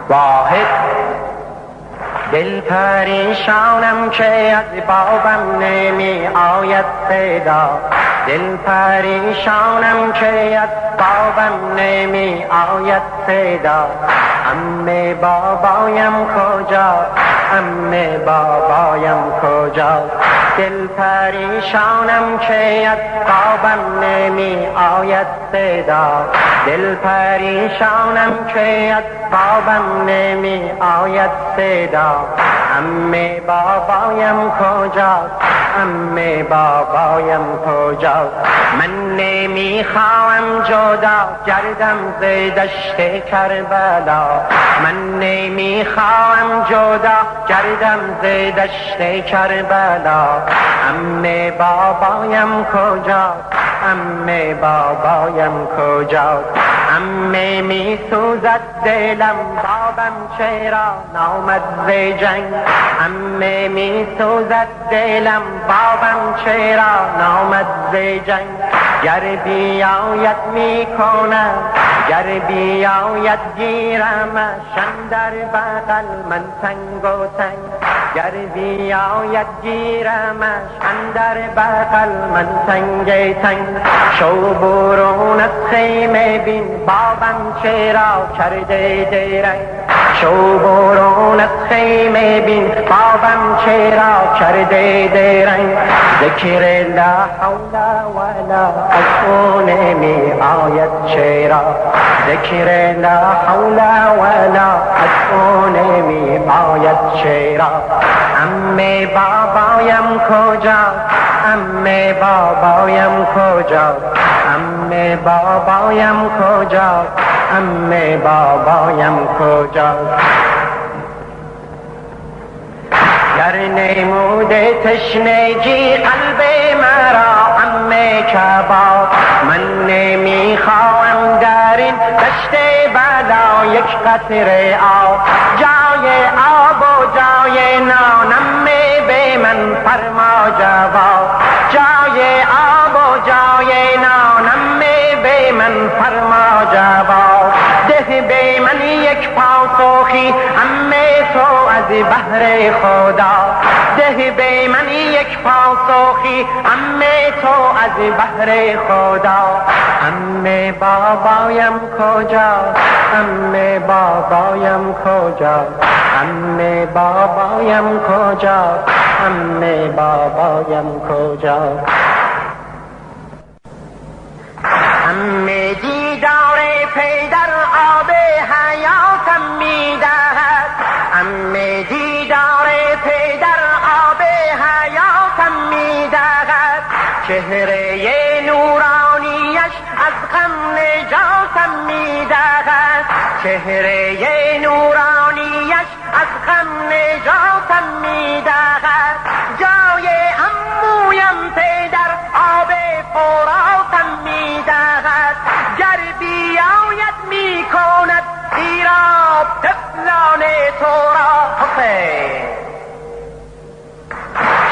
واحد دل پریشانم که از بابم نمی آید صدا، دل پریشانم که از بابم نمی آید صدا. عمه بابایم کجا، عمه بابایم کجا؟ دل پریشانم که از بابم نمی آید صدا، دل پریشانم که از بابم نمی آید صدا. عمه بابایم کجا، عمه بابایم کجا؟ من نمیخواهم جدا گردم ز دشت کربلا، من نمیخواهم جدا گردم ز دشت کربلا. عمه بابایم کجا، عمه بابایم کجا؟ عمه می سوزد دلم بابم چرا نامد ز جنگ، عمه می سوزد دلم بابم چرا نامد ز جنگ. گر بیاید می کنم، گر بیاید گیرمش اندر بغل من تنگ و تنگ، گر بیاید گیرمش اندر بغل من تنگ تنگ. شو برون از خیمه بین بابم چرا کرده درنگ، شو برون از خیمه بین بابم چرا کرده درنگ. ذکر لا حول ولا از او نمی آید چرا، ذکر لا حول ولا از او نمی آید چرا. عمه بابایم کجا، عمه بابایم کجا؟ عمه بابایم کجا، عمه بابایم کجا؟ در نموده تشنگی قلب مرا عمه کباب، من نمیخواهم در این دشت بلا یک قطره آب، جای آب و جای نان عمه به من فرما جواب، جای آب و جای نان عمه به من فرما جواب. ده به من یک پاسخی عمه تو از بهر خدا، ده به من یک پاسخی عمه تو از بهر خدا. عمه بابایم کجا، عمه بابایم کجا؟ عمه بابایم کجا، عمه بابایم کجا؟ عمه دیدار پدر آب حیاتم میدهد، عمه دیدار پدر آب حیاتم میدهد. چهره نورانیش از غم نجاتم میدهد، چهره نورانیش از غم نجاتم میدهد. جای عمویم پدر آب فراتم میدهد، گر بیاید میکند سیراب طفلان تو را.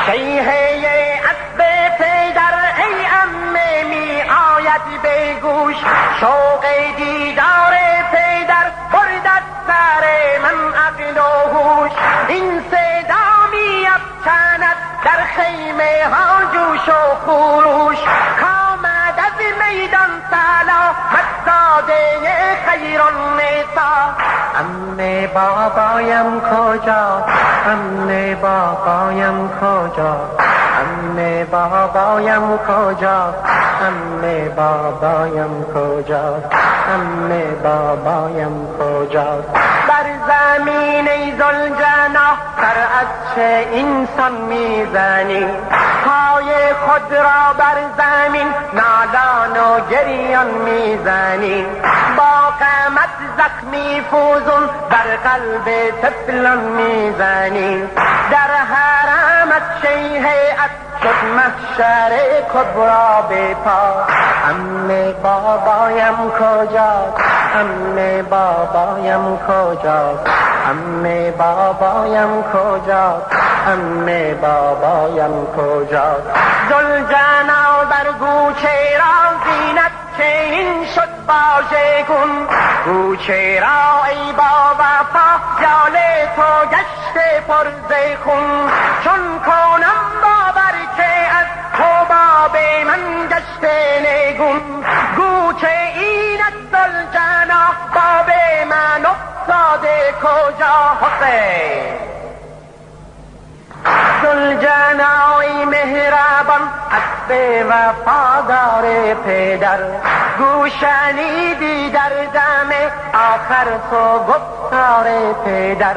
شیهه اسب پدر ای عمه می آید به گوش، شوق دیدار پدر بردد سر من عقل و هوش. این صدا می افکند در خیمه ها جوش و خروش، کامد از میدان سلامت زاده خیر النساء. عمه بابایم کجا، عمه بابایم کجا؟ عمه بابایم کجا، عمه بابایم کجا؟ عمه بابایم کجا؟ بر زمین ای ذوالجناح سر از چه اینسان میزنی، پای خود را بر زمین نالان و گریان میزنی. با قامت زخمی فوزون بر قلب طفلان میزنی. در حرمت شیهه شد محشر کبرا به پا. عمه بابایم کجا، عمه بابایم کجا؟ عمه بابایم کجا، عمه بابایم کجا؟ ذوالجلال بر گوشه را زینت چنین شد باژگون، گو چرا ای با وفا جان تو گشته پر ز خون، چون کنم باور که از تو باب من گشته نگون. گو که اینک ذوالجناح باب من افتاده کجا حسین؟ ذوالجناح مهربان اسب وفادار پدر، گو شنیدی در دم آخر تو گفتار پدر.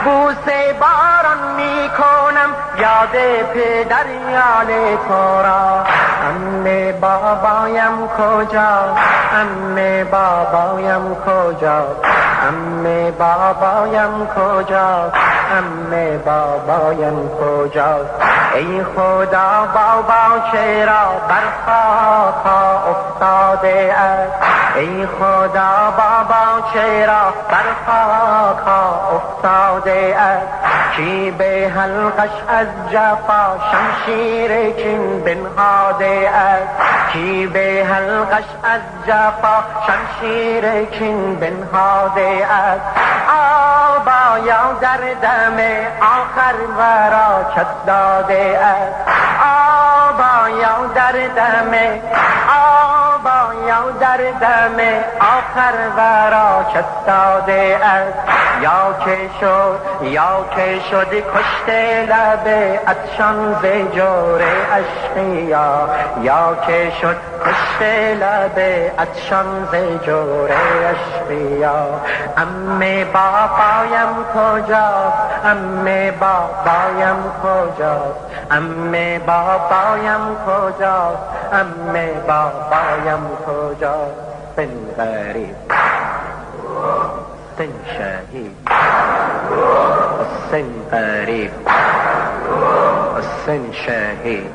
بوسه باران می کنم یاد پدر یال تو را، عمه بابایم کجا، عمه بابایم کجا، عمه بابایم کجا، عمه بابایم کجا. ای خدا بابا چرا بر خاک افتاده است؟ ای خدا بابا چرا بر خاک افتاده است؟ کی به حلقش از جفا شمشیر کین بنهاده است؟ کی به حلقش از جفا شمشیر کین بنهاده است؟ آبایا در دم آخر ورا کس داده است؟ آبایا در دم، آبایا در دم آخر ورا کس داده است؟ یا که شد کشته لب عطشان ز جور اشقیا، یا که شد کشته لب عطشان ز جور اشقیا. عمه بابایم کجاست؟ عمه بابایم کجاست؟ عمه بابایم کجاست؟ عمه بابایم کجاست؟ حسین غریب، حسین شهید، حسین غریب، حسین شهید.